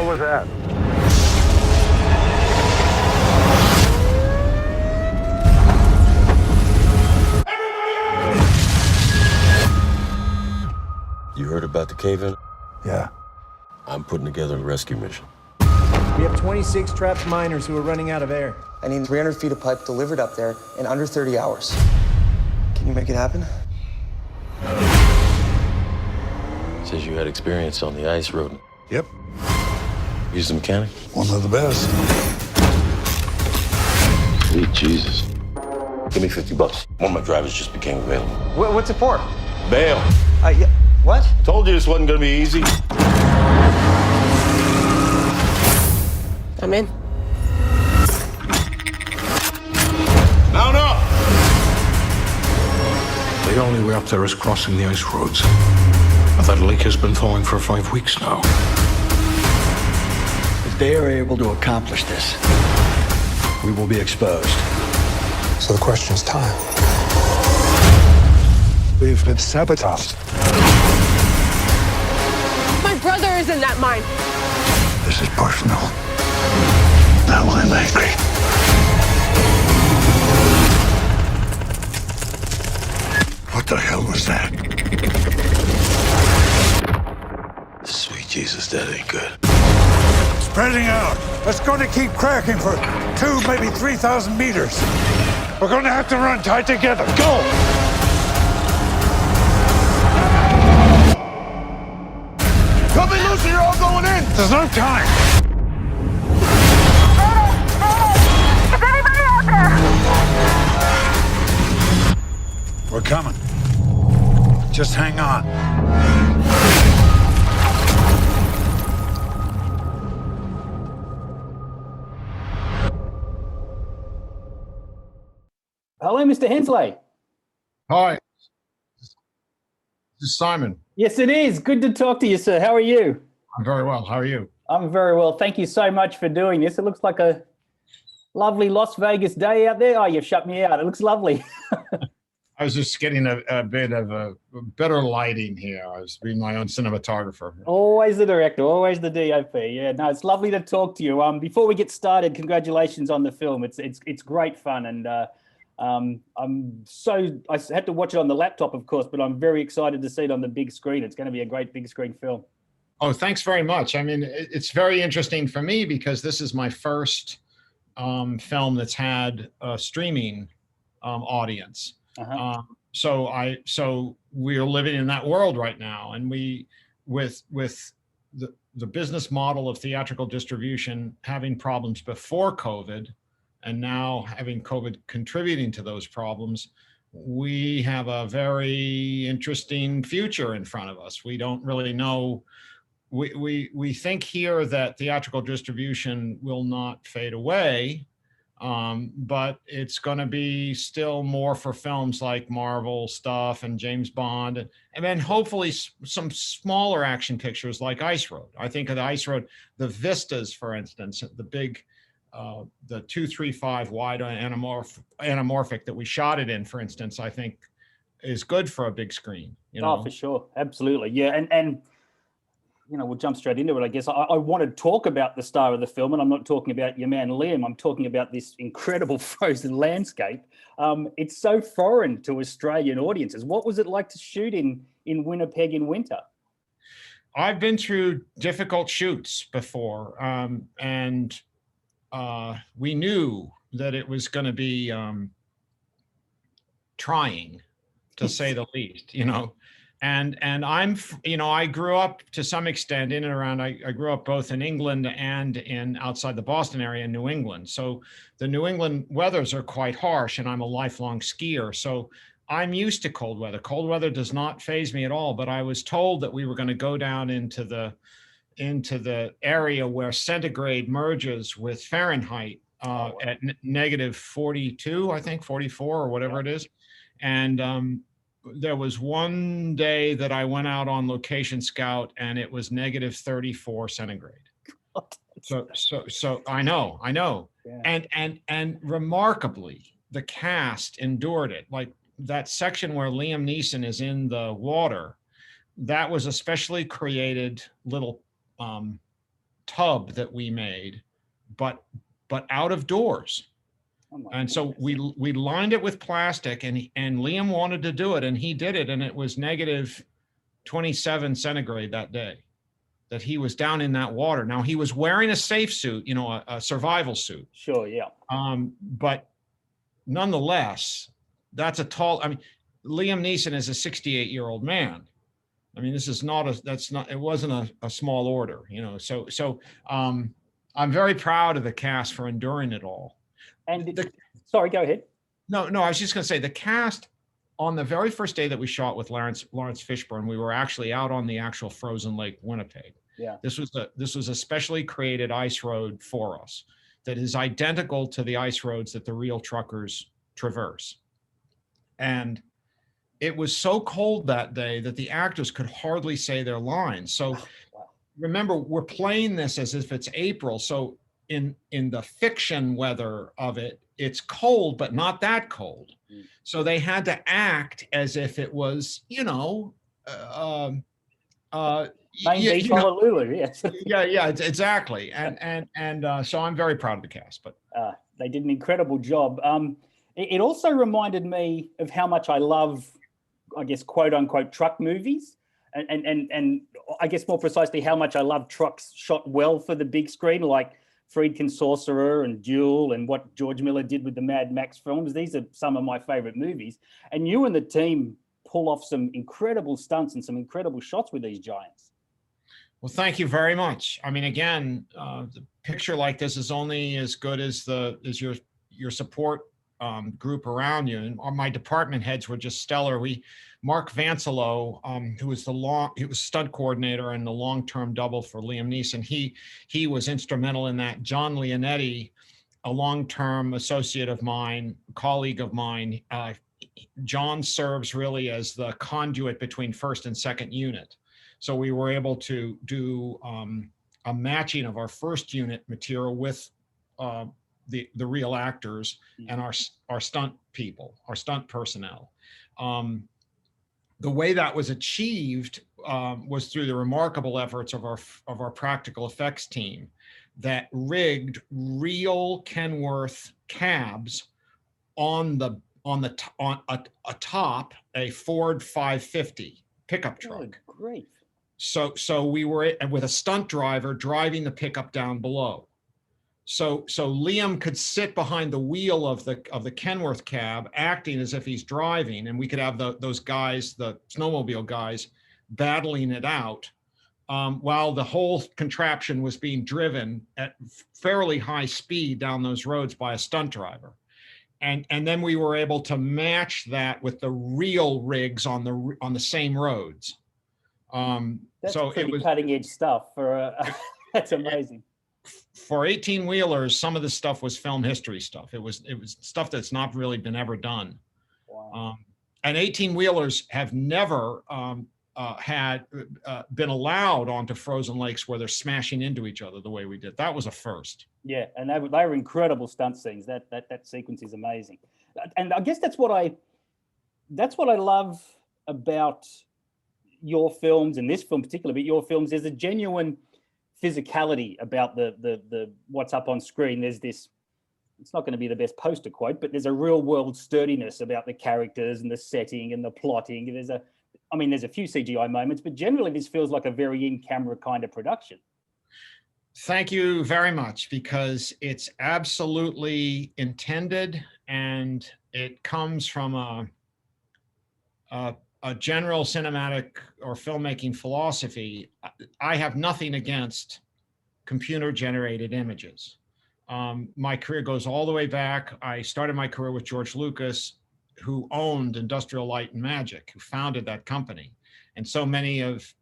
was that? You heard about the cave-in? Yeah. I'm putting together a rescue mission. We have 26 trapped miners who are running out of air. I need 300 feet of pipe delivered up there in under 30 hours. Can you make it happen? Says you had experience on the ice road. Yep. He's a mechanic? One of the best. Sweet Jesus. Give me $50. One of my drivers just became available. What's it for? Bail. Yeah, what? Told you this wasn't gonna be easy. I'm in. Mount up! The only way up there is crossing the ice roads. And that leak has been thawing for 5 weeks now. If they are able to accomplish this, we will be exposed. So the question is time. We've been sabotaged. My brother is in that mine. This is personal. Now I'm angry. What the hell was that? Sweet Jesus, that ain't good. Spreading out. It's going to keep cracking for 2, maybe 3,000 meters. We're going to have to run tight together. Go! Cut me loose or you're all going in! There's no time. Is anybody out there? We're coming. Just hang on. Hello, Mr. Hensleigh. Hi, this is Simon. Yes, it is. Good to talk to you, sir. How are you? I'm very well. How are you? I'm very well. Thank you so much for doing this. It looks like a lovely Las Vegas day out there. Oh, you've shut me out. It looks lovely. I was just getting a bit of a better lighting here. I was being my own cinematographer. Always the director, always the DOP. Yeah, no, it's lovely to talk to you. Before we get started, congratulations on the film. It's great fun, and I had to watch it on the laptop, of course, but I'm very excited to see it on the big screen. It's going to be a great big screen film. Oh, thanks very much. I mean, it's very interesting for me because this is my first film that's had a streaming audience. Uh-huh. So we're living in that world right now, and with the business model of theatrical distribution having problems before COVID, and now having COVID contributing to those problems, we have a very interesting future in front of us. We don't really know. We think here that theatrical distribution will not fade away, but it's going to be still more for films like Marvel stuff and James Bond, and then hopefully some smaller action pictures like Ice Road. I think of the Ice Road, the vistas, for instance, the big, the 235 wide anamorphic that we shot it in, for instance, I think is good for a big screen. You know? Oh, for sure. Absolutely. Yeah. And you know, we'll jump straight into it, I guess. I want to talk about the star of the film, and I'm not talking about your man, Liam. I'm talking about this incredible frozen landscape. It's so foreign to Australian audiences. What was it like to shoot in Winnipeg in winter? I've been through difficult shoots before, and we knew that it was going to be trying, to say the least, you know. And I'm, you know, I grew up to some extent in and around, I grew up both in England and in outside the Boston area in New England. So the New England weathers are quite harsh, and I'm a lifelong skier. So I'm used to cold weather. Cold weather does not faze me at all, but I was told that we were going to go down into the area where centigrade merges with Fahrenheit at negative 42, I think 44 or whatever it is. And there was one day that I went out on location scout and it was negative 34 centigrade. So I know. Yeah. And remarkably, the cast endured it. Like that section where Liam Neeson is in the water, that was a specially created little tub that we made, but out of doors. And so we lined it with plastic, and Liam wanted to do it, and he did it, and it was negative 27 centigrade that day that he was down in that water. Now, he was wearing a safe suit, you know, a survival suit. Sure, yeah. But nonetheless, that's a tall, I mean, Liam Neeson is a 68-year-old man. I mean, this is not it wasn't a small order, you know. So I'm very proud of the cast for enduring it all. And sorry, go ahead. No, I was just going to say the cast on the very first day that we shot with Lawrence Fishburne, we were actually out on the actual frozen lake, Winnipeg. Yeah. This was a specially created ice road for us that is identical to the ice roads that the real truckers traverse. And it was so cold that day that the actors could hardly say their lines. So remember, we're playing this as if it's April. So in the fiction weather of it, it's cold, but not that cold. So they had to act as if it was, you know, Main Beach, Honolulu, yes. yeah, exactly. And so I'm very proud of the cast. But they did an incredible job. It also reminded me of how much I love, I guess, quote unquote, truck movies. And I guess more precisely, how much I love trucks shot well for the big screen, like Friedkin Sorcerer and Duel and what George Miller did with the Mad Max films. These are some of my favorite movies. And you and the team pull off some incredible stunts and some incredible shots with these giants. Well, thank you very much. I mean, again, the picture like this is only as good as your support group around you. And my department heads were just stellar. Mark Vancelo, who was stunt coordinator and the long-term double for Liam Neeson, he was instrumental in that. John Leonetti, a long-term associate of mine, colleague of mine, John serves really as the conduit between first and second unit. So we were able to do a matching of our first unit material with the real actors and our stunt people, our stunt personnel. The way that was achieved was through the remarkable efforts of our practical effects team that rigged real Kenworth cabs atop a Ford 550 pickup truck. Oh, great. So we were with a stunt driver driving the pickup down below. So Liam could sit behind the wheel of the Kenworth cab, acting as if he's driving, and we could have those guys, the snowmobile guys, battling it out, while the whole contraption was being driven at fairly high speed down those roads by a stunt driver. And then we were able to match that with the real rigs on the same roads. That's so pretty it was cutting edge stuff for that's amazing. For 18-wheelers, some of the stuff was film history stuff. It was stuff that's not really been ever done. Wow. And 18-wheelers have never been allowed onto frozen lakes where they're smashing into each other the way we did. That was a first. Yeah, and they were incredible stunt scenes. That sequence is amazing. And I guess that's what I love about your films, and this film particularly, but your films. There's a genuine physicality about the what's up on screen. There's this, it's not going to be the best poster quote, but there's a real world sturdiness about the characters and the setting and the plotting. There's a few CGI moments, but generally this feels like a very in-camera kind of production. Thank you very much, because it's absolutely intended, and it comes from a general cinematic or filmmaking philosophy. I have nothing against computer-generated images. My career goes all the way back. I started my career with George Lucas, who owned Industrial Light and Magic, who founded that company. And so many of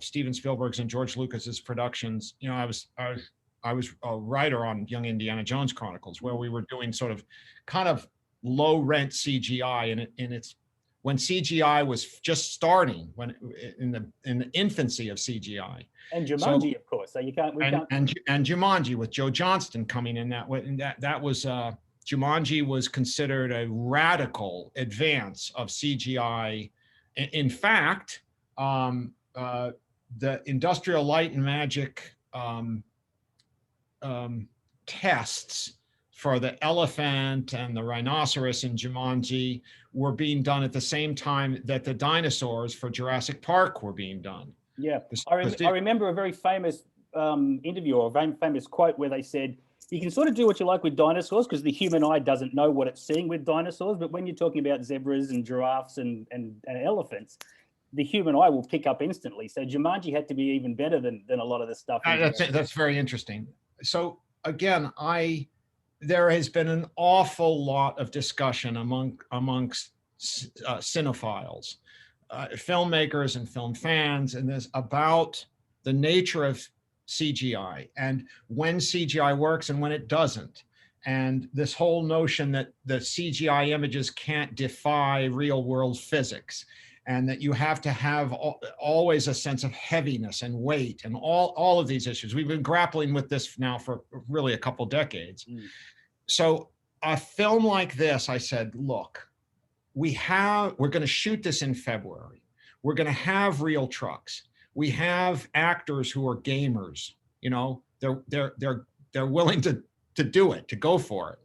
Steven Spielberg's and George Lucas's productions, you know, I was a writer on Young Indiana Jones Chronicles, where we were doing sort of kind of low rent CGI in its when CGI was just starting, when in the infancy of CGI. And Jumanji, of course. So and Jumanji with Joe Johnston coming in that way. And that was Jumanji was considered a radical advance of CGI. In fact, the Industrial Light and Magic tests for the elephant and the rhinoceros in Jumanji were being done at the same time that the dinosaurs for Jurassic Park were being done. Yeah, I remember a very famous interview or a very famous quote where they said, you can sort of do what you like with dinosaurs because the human eye doesn't know what it's seeing with dinosaurs, but when you're talking about zebras and giraffes and elephants, the human eye will pick up instantly. So Jumanji had to be even better than a lot of the stuff. That's very interesting. So again, there has been an awful lot of discussion amongst cinephiles, filmmakers and film fans, and this about the nature of CGI and when CGI works and when it doesn't. And this whole notion that the CGI images can't defy real world physics, and that you have to have always a sense of heaviness and weight and all of these issues. We've been grappling with this now for really a couple decades. So a film like this, I said, look, we're going to shoot this in February. We're going to have real trucks. We have actors who are gamers, you know, they're willing to do it, to go for it.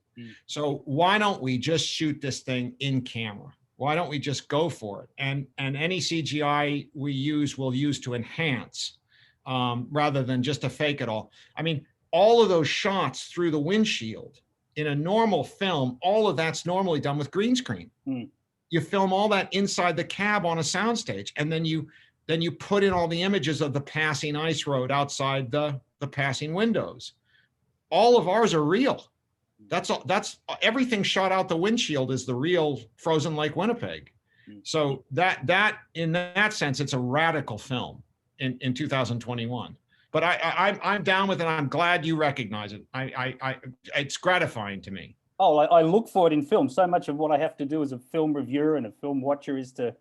So why don't we just shoot this thing in camera? Why don't we just go for it? And any CGI we use, we'll use to enhance rather than just to fake it all. I mean, all of those shots through the windshield in a normal film, all of that's normally done with green screen. You film all that inside the cab on a soundstage, and then you put in all the images of the passing ice road outside the passing windows. All of ours are real. That's everything shot out the windshield is the real frozen Lake Winnipeg. So that in that sense, it's a radical film in 2021. But I'm down with it. I'm glad you recognize it. It's gratifying to me. Oh, I look for it in film. So much of what I have to do as a film reviewer and a film watcher is to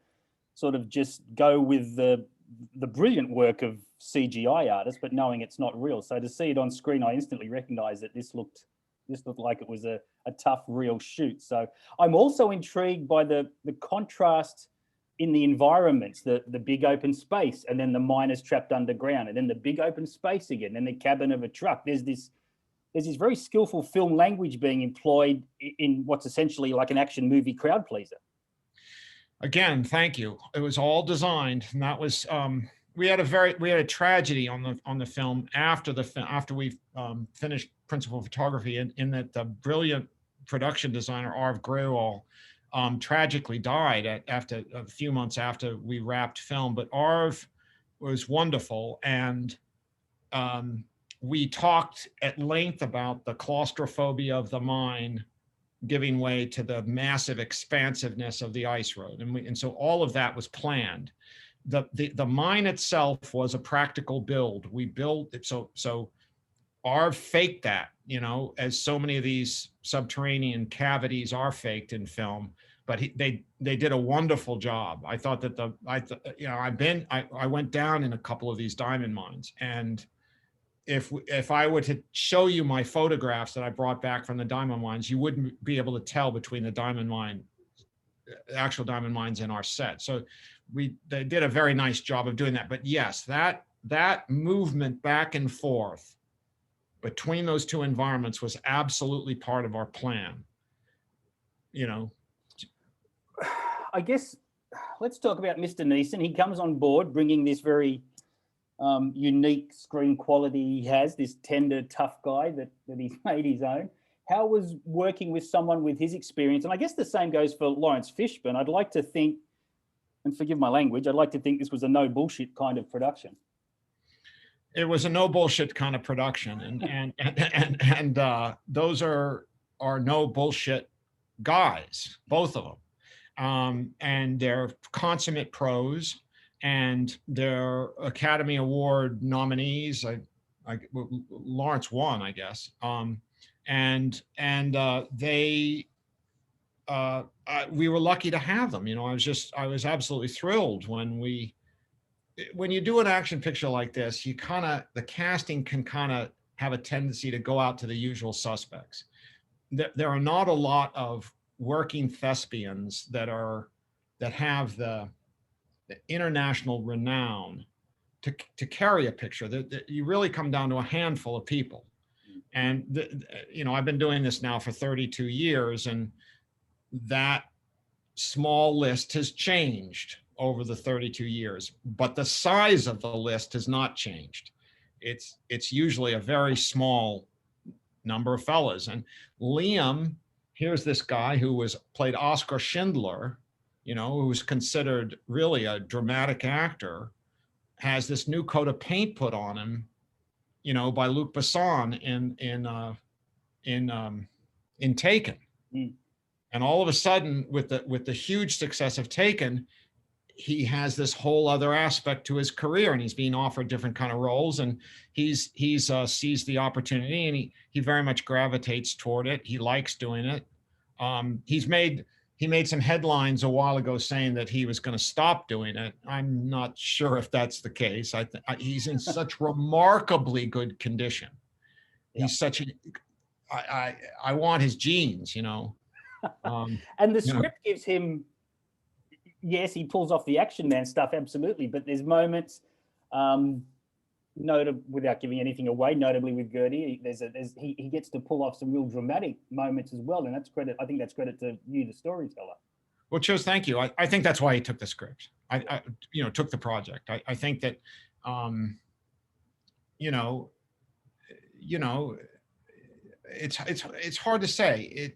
sort of just go with the brilliant work of CGI artists, but knowing it's not real. So to see it on screen, I instantly recognized that this looked like it was a tough, real shoot. So I'm also intrigued by the contrast in the environments, the big open space, and then the miners trapped underground, and then the big open space again, and the cabin of a truck. There's this very skillful film language being employed in what's essentially like an action movie crowd pleaser. Again, thank you. It was all designed, and that was we had a tragedy on the film after we finished principal photography, in that the brilliant production designer Arv Grewal tragically died after a few months after we wrapped film. But Arv was wonderful, and we talked at length about the claustrophobia of the mine giving way to the massive expansiveness of the ice road, and so all of that was planned. The mine itself was a practical build. We built it so Arv faked that, you know, as so many of these subterranean cavities are faked in film. But they did a wonderful job. I thought that I went down in a couple of these diamond mines, and if I were to show you my photographs that I brought back from the diamond mines, you wouldn't be able to tell between the actual diamond mines in our set. So they did a very nice job of doing that. But yes, that movement back and forth between those two environments was absolutely part of our plan. You know, I guess let's talk about Mr. Neeson. He comes on board bringing this very unique screen quality he has, this tender, tough guy that he's made his own. How was working with someone with his experience? And I guess the same goes for Lawrence Fishburne. I'd like to think, and forgive my language, I'd like to think this was a no bullshit kind of production. It was a no bullshit kind of production, and those are no bullshit guys, both of them, and they're consummate pros. And their Academy Award nominees, Lawrence won, I guess. We were lucky to have them. You know, I was absolutely thrilled when you do an action picture like this, the casting can kind of have a tendency to go out to the usual suspects. There are not a lot of working thespians that have the international renown to carry a picture. That you really come down to a handful of people, And you know, I've been doing this now for 32 years, and that small list has changed over the 32 years, but the size of the list has not changed. It's usually a very small number of fellas. And Liam, here's this guy who played Oscar Schindler, you know, who's considered really a dramatic actor, has this new coat of paint put on him, you know, by Luc Besson in Taken. Mm. And all of a sudden, with the huge success of Taken, he has this whole other aspect to his career, and he's being offered different kind of roles, and he's seized the opportunity, and he very much gravitates toward it. He likes doing it. He made some headlines a while ago saying that he was going to stop doing it. I'm not sure if that's the case. He's in such remarkably good condition. He's such I want his genes, you know. And the script gives him, yes, he pulls off the action man stuff, absolutely, but there's moments, without giving anything away, notably with Gertie, he gets to pull off some real dramatic moments as well, and that's credit. I think that's credit to you, the storyteller. Well, Chos, thank you. I think that's why he took the script. I took the project. I think that, it's hard to say.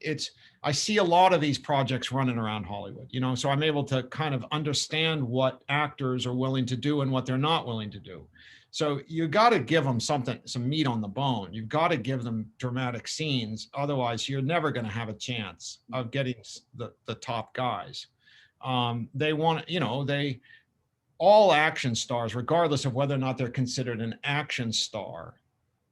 I see a lot of these projects running around Hollywood, you know, so I'm able to kind of understand what actors are willing to do and what they're not willing to do. So you got to give them some meat on the bone. You've got to give them dramatic scenes. Otherwise, you're never going to have a chance of getting the top guys. They want, you know, all action stars, regardless of whether or not they're considered an action star,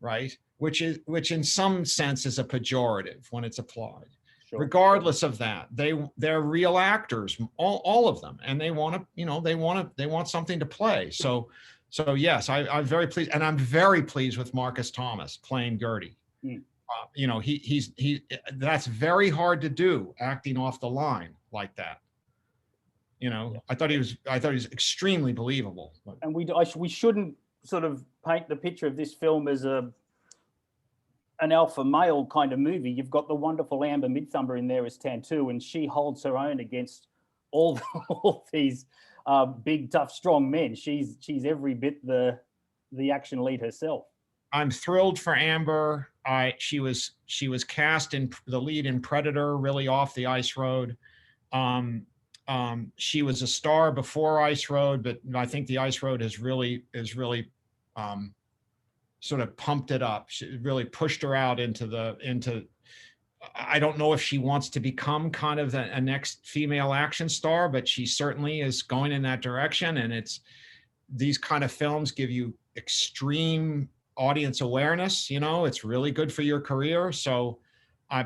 right? Which in some sense is a pejorative when it's applied. Sure. Regardless of that, they're real actors, all of them, and they want to, you know, they want something to play. So yes, I'm very pleased, and I'm very pleased with Marcus Thomas playing Gertie. Mm. You know, that's very hard to do, acting off the line like that. You know, yeah. I thought he was extremely believable. And we shouldn't sort of paint the picture of this film as an alpha male kind of movie. You've got the wonderful Amber Midthumber in there as Tantu, and she holds her own against all these big, tough, strong men. She's every bit the action lead herself. I'm thrilled for Amber. She was cast in the lead in Predator, really off the Ice Road. She was a star before Ice Road, but I think the Ice Road has really sort of pumped it up. She really pushed her out into. I don't know if she wants to become kind of a next female action star, but she certainly is going in that direction. And these kind of films give you extreme audience awareness. You know, it's really good for your career. So,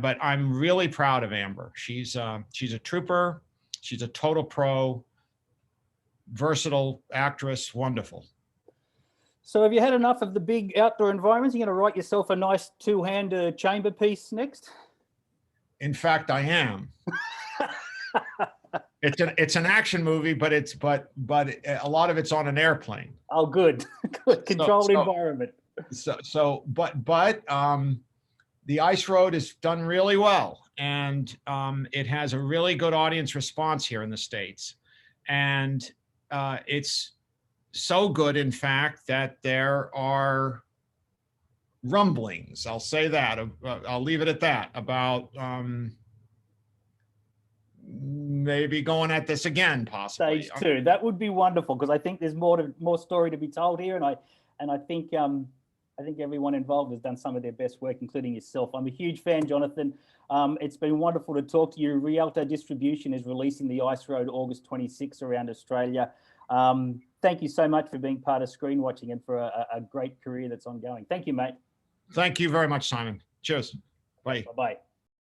but I'm really proud of Amber. She's a trooper. She's a total pro, versatile actress, wonderful. So have you had enough of the big outdoor environments? You're going to write yourself a nice two-hand chamber piece next? In fact, I am. It's an action movie, but a lot of it's on an airplane. Oh, good. Good. Controlled environment. But the Ice Road has done really well, and it has a really good audience response here in the States, and it's so good, in fact, that there are rumblings, I'll say that, I'll leave it at that, about maybe going at this again, possibly. Stage 2. That would be wonderful, because I think there's more story to be told here, and I think everyone involved has done some of their best work, including yourself. I'm a huge fan, Jonathan. It's been wonderful to talk to you. Rialto Distribution is releasing The Ice Road August 26 around Australia. Thank you so much for being part of Screen Watching and for a great career that's ongoing. Thank you, mate. Thank you very much, Simon. Cheers. Bye. Bye-bye.